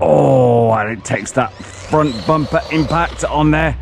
Oh, and it takes that front bumper impact on there.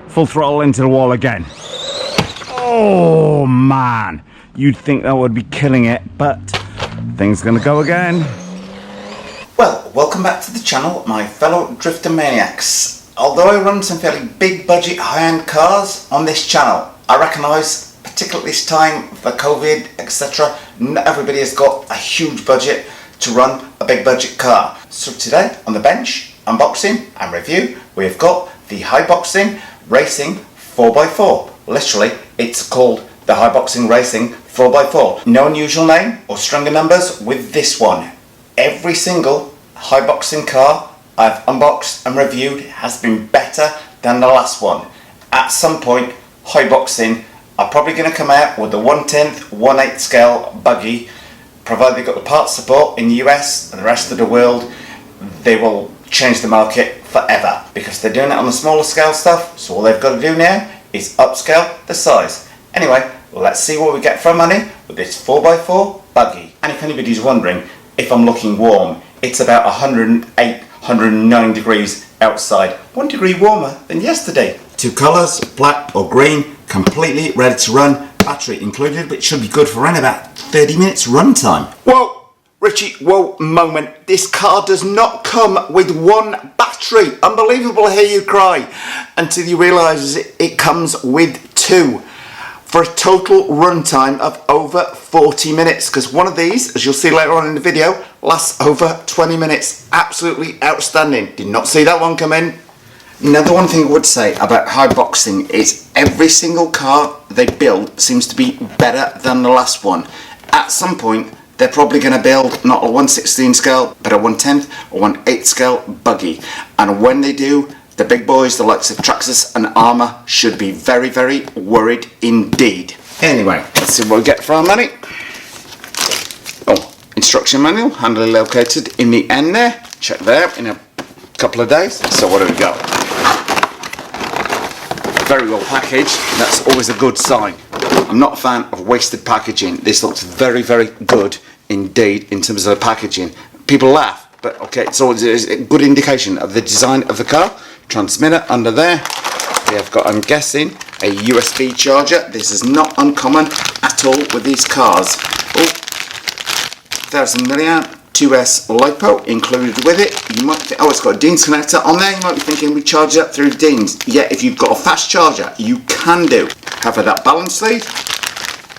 Full throttle into the wall again. Oh man, you'd think that would be killing it, but things gonna go again. Well, welcome back to the channel, my fellow drifter maniacs. Although I run some fairly big budget high-end cars on this channel, I recognise, particularly this time for COVID, etc., not everybody has got a huge budget to run a big budget car. So today on the bench, unboxing and review, we've got the Haiboxing Racing 4x4. Literally, it's called the Haiboxing Racing 4x4. No unusual name or string of numbers with this one. Every single Haiboxing car I've unboxed and reviewed has been better than the last one. At some point, Haiboxing are probably going to come out with the 1/10, 1/8 scale buggy. Provided they've got the parts support in the US and the rest of the world, they will change the market forever, because they're doing it on the smaller scale stuff, so all they've got to do now is upscale the size. Anyway, let's see what we get for our money with this 4x4 buggy. And if anybody's wondering if I'm looking warm, it's about 108, 109 degrees outside, 1 degree warmer than yesterday. Two colours, black or green, completely ready to run, battery included, but it should be good for around about 30 minutes runtime. Whoa! Richie, whoa, moment. This car does not come with one battery. Unbelievable, I hear you cry. Until you realise it comes with two. For a total runtime of over 40 minutes. Because one of these, as you'll see later on in the video, lasts over 20 minutes. Absolutely outstanding. Did not see that one come in. Now, the one thing I would say about Haiboxing is every single car they build seems to be better than the last one. At some point, they're probably going to build not a 1/16 scale, but a 1/10 or 1/8 scale buggy. And when they do, the big boys, the likes of Traxxas and Armour, should be very, very worried indeed. Anyway, let's see what we get for our money. Oh, instruction manual, handily located in the end there. Check there in a couple of days. So what do we got? Very well packaged. That's always a good sign. I'm not a fan of wasted packaging. This looks very, very good indeed in terms of the packaging. People laugh, but okay, it's always a good indication of the design of the car. Transmitter under there. We have got, I'm guessing, a USB charger. This is not uncommon at all with these cars. Oh, 1000 milliamp 2S LiPo included with it. You might think, oh, it's got a Dean's connector on there. You might be thinking we charge it up through Dean's. Yeah, if you've got a fast charger, you can do. However, that balance lead,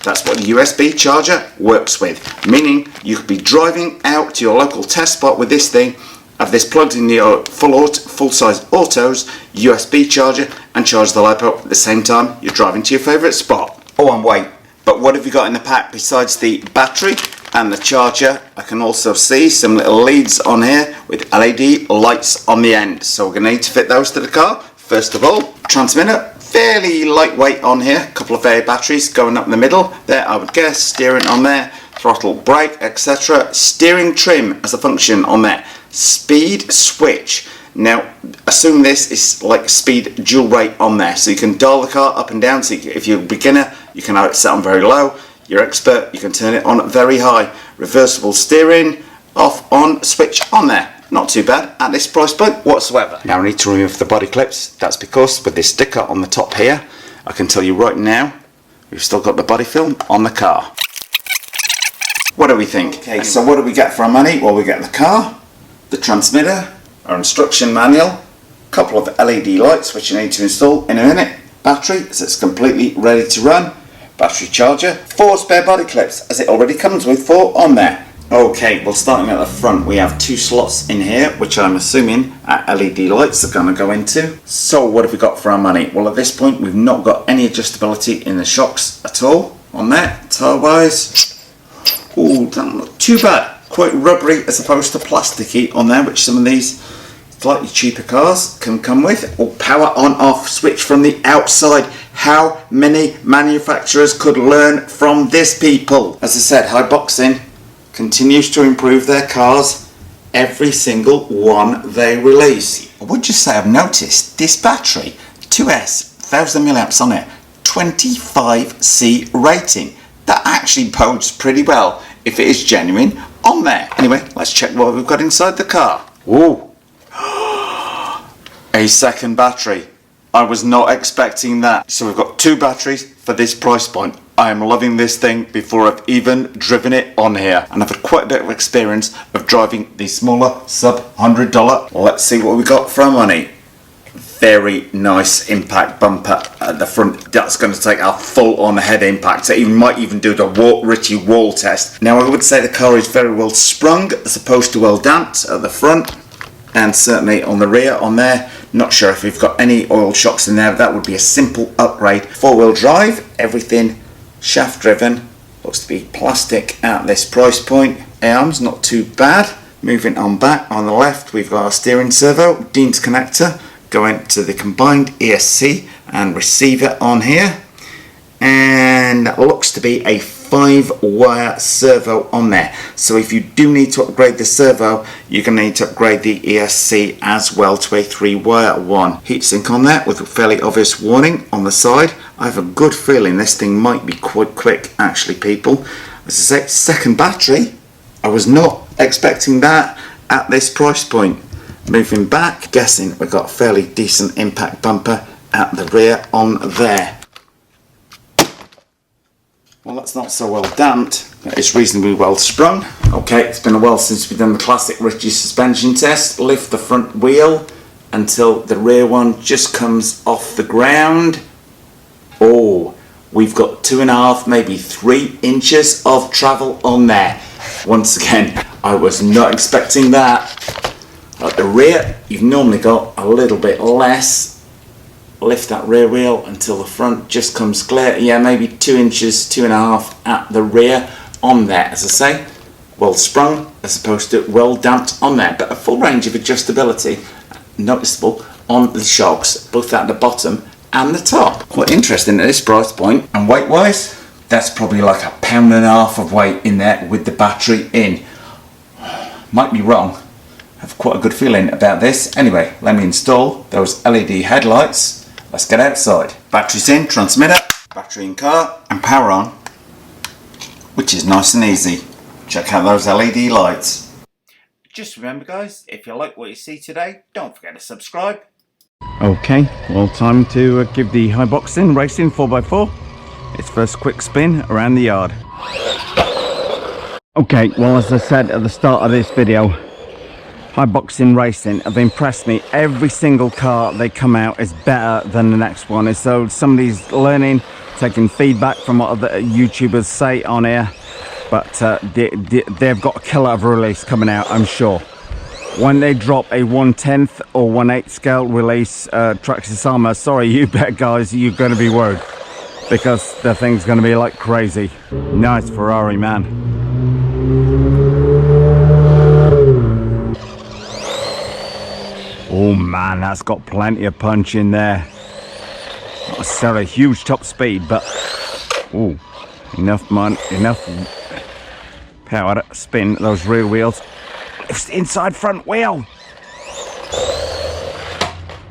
that's what the USB charger works with. Meaning you could be driving out to your local test spot with this thing, have this plugged in your full-size autos USB charger, and charge the LiPo at the same time you're driving to your favourite spot. Oh, and wait, but what have you got in the pack besides the battery and the charger? I can also see some little leads on here with LED lights on the end. So we're going to need to fit those to the car. First of all, transmitter. Fairly lightweight on here, a couple of air batteries going up in the middle there, I would guess. Steering on there, throttle, brake, etc. Steering trim as a function on there. Speed switch. Now, assume this is like speed dual rate on there, so you can dial the car up and down. So if you're a beginner, you can have it set on very low. You're expert, you can turn it on very high. Reversible steering, off, on, switch on there. Not too bad at this price point whatsoever. Now I need to remove the body clips. That's because with this sticker on the top here, I can tell you right now, we've still got the body film on the car. What do we think? Okay, so what do we get for our money? Well, we get the car, the transmitter, our instruction manual, a couple of LED lights which you need to install in a minute, battery, so it's completely ready to run, battery charger, 4 spare body clips, as it already comes with 4 on there. Okay, well, starting at the front, we have 2 slots in here, which I'm assuming LED lights are going to go into. So what have we got for our money? Well, at this point, we've not got any adjustability in the shocks at all on there, tire-wise. Oh, doesn't look too bad. Quite rubbery as opposed to plasticky on there, which some of these slightly cheaper cars can come with. Or power on off switch from the outside. How many manufacturers could learn from this, people? As I said, Haiboxing continues to improve their cars every single one they release. would just say I've noticed this battery, 2S, 1000 milliamps on it, 25C rating. That actually bodes pretty well if it is genuine on there. Anyway, let's check what we've got inside the car. Ooh. A second battery. I was not expecting that. So we've got 2 batteries for this price point. I am loving this thing before I've even driven it on here. And I've had quite a bit of experience of driving the smaller sub $100. Let's see what we got for our money. Very nice impact bumper at the front. That's going to take a full on head impact. So might even do the Ritchie wall test. Now I would say the car is very well sprung as opposed to well damped at the front. And certainly on the rear on there. Not sure if we've got any oil shocks in there. That would be a simple upgrade. 4-wheel drive, everything shaft driven. Looks to be plastic at this price point. Arms, not too bad. Moving on back, on the left we've got our steering servo, Dean's connector, going to the combined ESC and receiver on here. And that looks to be a 5-wire servo on there. So if you do need to upgrade the servo, you're going to need to upgrade the ESC as well to a 3-wire one. Heatsink on there with a fairly obvious warning on the side. I have a good feeling this thing might be quite quick actually, people. As I say, second battery. I was not expecting that at this price point. Moving back, guessing we've got a fairly decent impact bumper at the rear on there. Well, that's not so well damped, but it's reasonably well sprung. Okay, it's been a while since we've done the classic Ritchie suspension test. Lift the front wheel until the rear one just comes off the ground. Oh, we've got 2.5, maybe 3 inches of travel on there. Once again, I was not expecting that. At the rear, you've normally got a little bit less. Lift that rear wheel until the front just comes clear. Yeah, maybe 2 inches, 2.5 at the rear on there. As I say, well sprung as opposed to well damped on there, but a full range of adjustability noticeable on the shocks, both at the bottom and the top. Quite interesting at this price point. And weight wise, that's probably like 1.5 pounds of weight in there with the battery in. Might be wrong. I have quite a good feeling about this. Anyway, let me install those LED headlights. Let's get outside. Batteries in, transmitter, battery in car, and power on, which is nice and easy. Check out those LED lights. Just remember guys, if you like what you see today, don't forget to subscribe. Okay, well, time to give the Haiboxing Racing 4x4 its first quick spin around the yard. Okay, well, as I said at the start of this video, Haiboxing Racing have impressed me. Every single car they come out is better than the next one. And so somebody's learning, taking feedback from what other YouTubers say on here. But they've got a killer of a release coming out, I'm sure. When they drop a 1/10 or 1/8 scale release Traxxas Armor, sorry, you bet guys, you're going to be worried. Because the thing's going to be like crazy. Nice Ferrari, man. Oh man, that's got plenty of punch in there. Not necessarily a huge top speed, but oh, enough power to spin those rear wheels. It's the inside front wheel.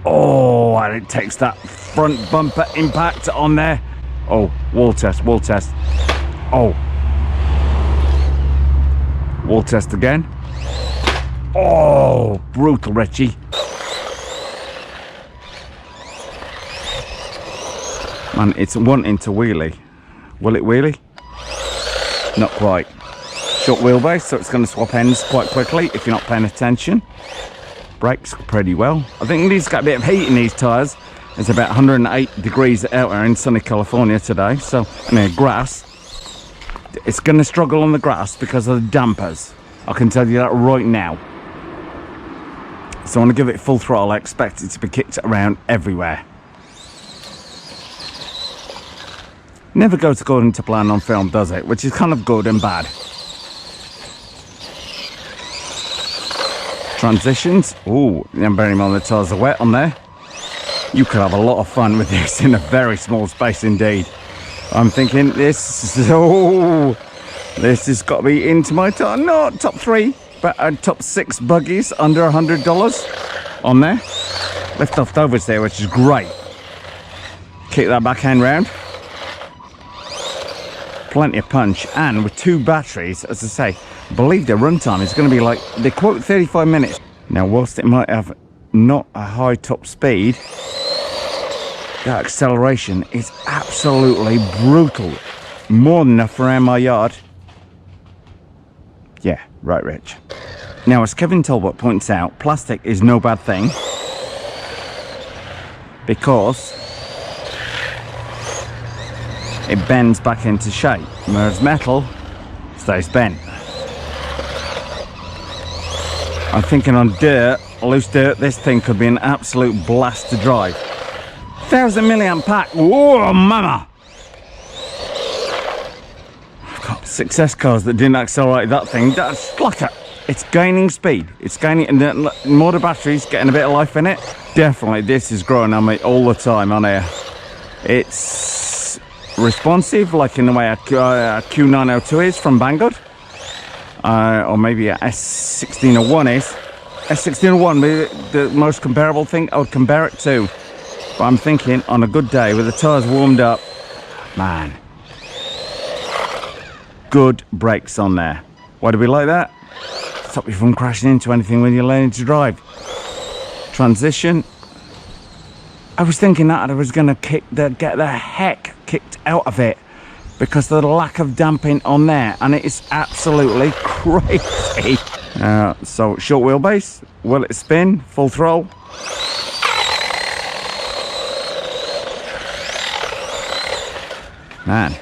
Oh, and it takes that front bumper impact on there. Oh, wall test, wall test. Oh, wall test again. Oh, brutal, Ritchie. Man, it's wanting to wheelie. Will it wheelie? Not quite. Short wheelbase, so it's going to swap ends quite quickly if you're not paying attention. Brakes pretty well. I think these got a bit of heat in these tyres. It's about 108 degrees out there in sunny California today. So, I mean, grass. It's going to struggle on the grass because of the dampers. I can tell you that right now. So I want to give it full throttle. I expect it to be kicked around everywhere. Never goes according to plan on film, does it? Which is kind of good and bad. Transitions. Ooh, and bearing in mind the tyres are wet on there. You could have a lot of fun with this in a very small space indeed. I'm thinking this has got to be into my top, not top 3, but top 6 buggies under $100 on there. lift off overs there, which is great. Kick that backhand round. Plenty of punch, and with 2 batteries, as I say, I believe their runtime is going to be like, they quote 35 minutes. Now, whilst it might have not a high top speed, that acceleration is absolutely brutal. More than enough around my yard. Yeah, right, Rich. Now, as Kevin Talbot points out, plastic is no bad thing, because it bends back into shape, whereas metal stays bent. I'm thinking on dirt, loose dirt, this thing could be an absolute blast to drive. 1000 milliamp pack, whoa mama! I've got success cars that didn't accelerate that thing. That's like it's gaining speed. It's gaining, and the more the battery's getting a bit of life in it, definitely this is growing on me all the time on here. It's responsive, like in the way a Q902 is from Banggood, or maybe a S1601 is. S1601, the most comparable thing I would compare it to. But I'm thinking on a good day with the tyres warmed up, man, good brakes on there. Why do we like that? Stop you from crashing into anything when you're learning to drive. Transition. I was thinking that I was going to get the heck kicked out of it because of the lack of damping on there, and it is absolutely crazy. So short wheelbase, will it spin, full throttle? Man,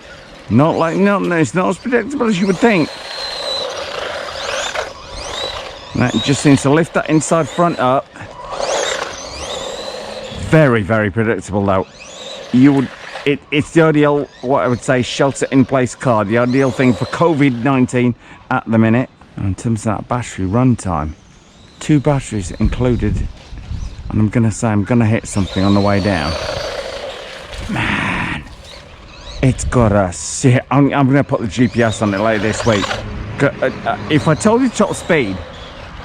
it's not as predictable as you would think. That just seems to lift that inside front up. Very, very predictable though. It's the ideal, what I would say, shelter in place car. The ideal thing for COVID-19 at the minute. And in terms of that battery runtime, 2 batteries included. And I'm gonna say I'm gonna hit something on the way down. Man, it's got a shit. I'm gonna put the GPS on it later this week. If I told you top speed,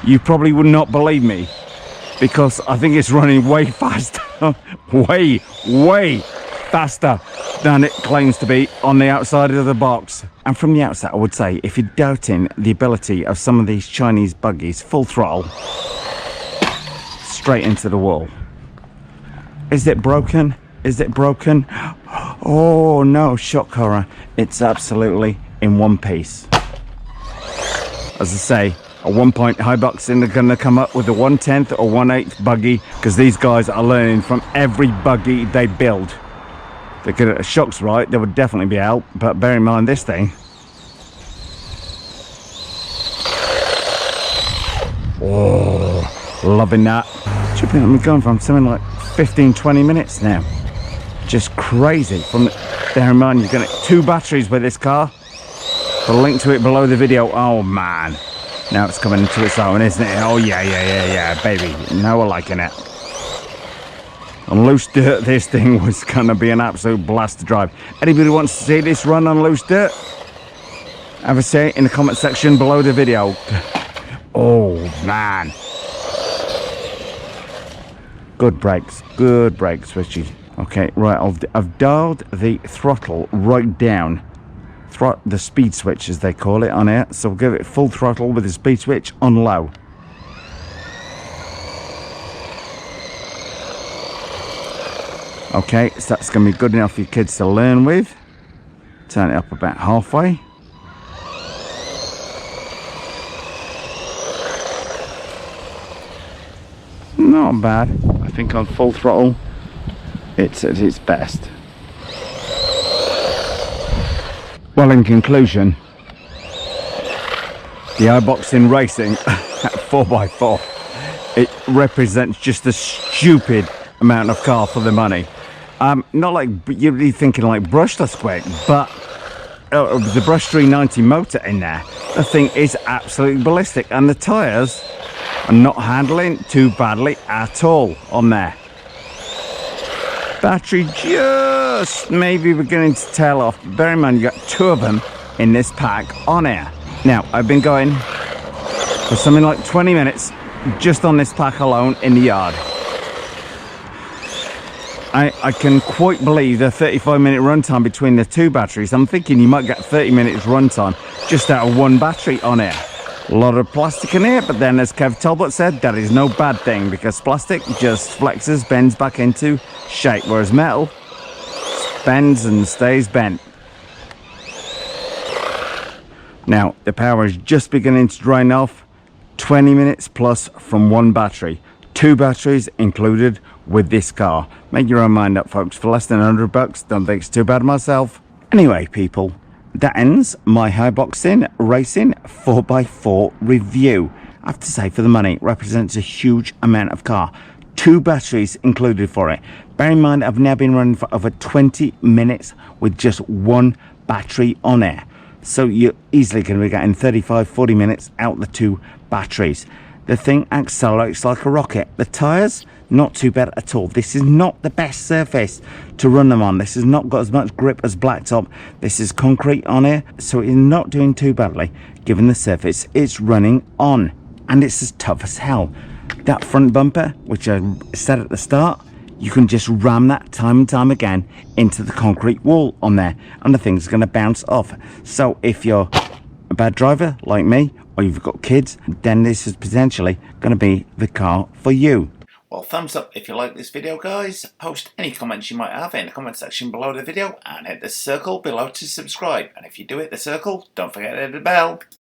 you probably would not believe me, because I think it's running way faster, way faster than it claims to be on the outside of the box. And from the outset, I would say, if you're doubting the ability of some of these Chinese buggies, full throttle, straight into the wall. Is it broken? Is it broken? Oh no, shock horror. It's absolutely in one piece. As I say, at one point, Haiboxing are going to come up with a 1/10 or 1/8 buggy, because these guys are learning from every buggy they build. If they could get the shocks right, there would definitely be help, but bear in mind this thing. Oh, loving that. Tripping, I'm going from something like 15-20 minutes now. Just crazy. Bear in mind, you're going to 2 batteries with this car. I'll link to it below the video. Oh man. Now it's coming into its own, isn't it? Oh yeah, baby. Now we're liking it. On loose dirt, this thing was going to be an absolute blast to drive. Anybody wants to see this run on loose dirt? Have a say in the comment section below the video. Oh man. Good brakes, Richie. Okay, right, I've dialed the throttle right down. The speed switch, as they call it on here, so we'll give it full throttle with the speed switch on low. Okay, so that's going to be good enough for your kids to learn with. Turn it up about halfway. Not bad. I think on full throttle it's at its best. Well, in conclusion, the Haiboxing Racing 4x4, it represents just a stupid amount of car for the money. Not like you'd be thinking like brushless quick, but the Brush 390 motor in there, the thing is absolutely ballistic, and the tyres are not handling too badly at all on there. Battery just maybe beginning to tail off. Bear in mind, you got 2 of them in this pack on air. Now, I've been going for something like 20 minutes just on this pack alone in the yard. I can quite believe the 35-minute runtime between the two batteries. I'm thinking you might get 30 minutes runtime just out of one battery on here. A lot of plastic in here, but then as Kev Talbot said, that is no bad thing because plastic just flexes, bends back into shape, whereas metal bends and stays bent. Now, the power is just beginning to drain off. 20 minutes plus from one battery. Two batteries included with this car. Make your own mind up, folks. For less than $100, don't think it's too bad myself. Anyway, people, that ends my Haiboxing Racing 4x4 review. I have to say, for the money, it represents a huge amount of car. Two batteries included for it. Bear in mind, I've now been running for over 20 minutes with just one battery on it. So you're easily going to be getting 35-40 minutes out the two batteries. The thing accelerates like a rocket. The tyres, not too bad at all. This is not the best surface to run them on. This has not got as much grip as blacktop. This is concrete on here, so it's not doing too badly given the surface it's running on. And it's as tough as hell. That front bumper, which I said at the start, you can just ram that time and time again into the concrete wall on there, and the thing's going to bounce off. So if you're a bad driver like me, or you've got kids, then this is potentially going to be the car for you. Well, thumbs up if you like this video, guys. Post any comments you might have in the comment section below the video, and hit the circle below to subscribe. And if you do hit the circle, don't forget to hit the bell.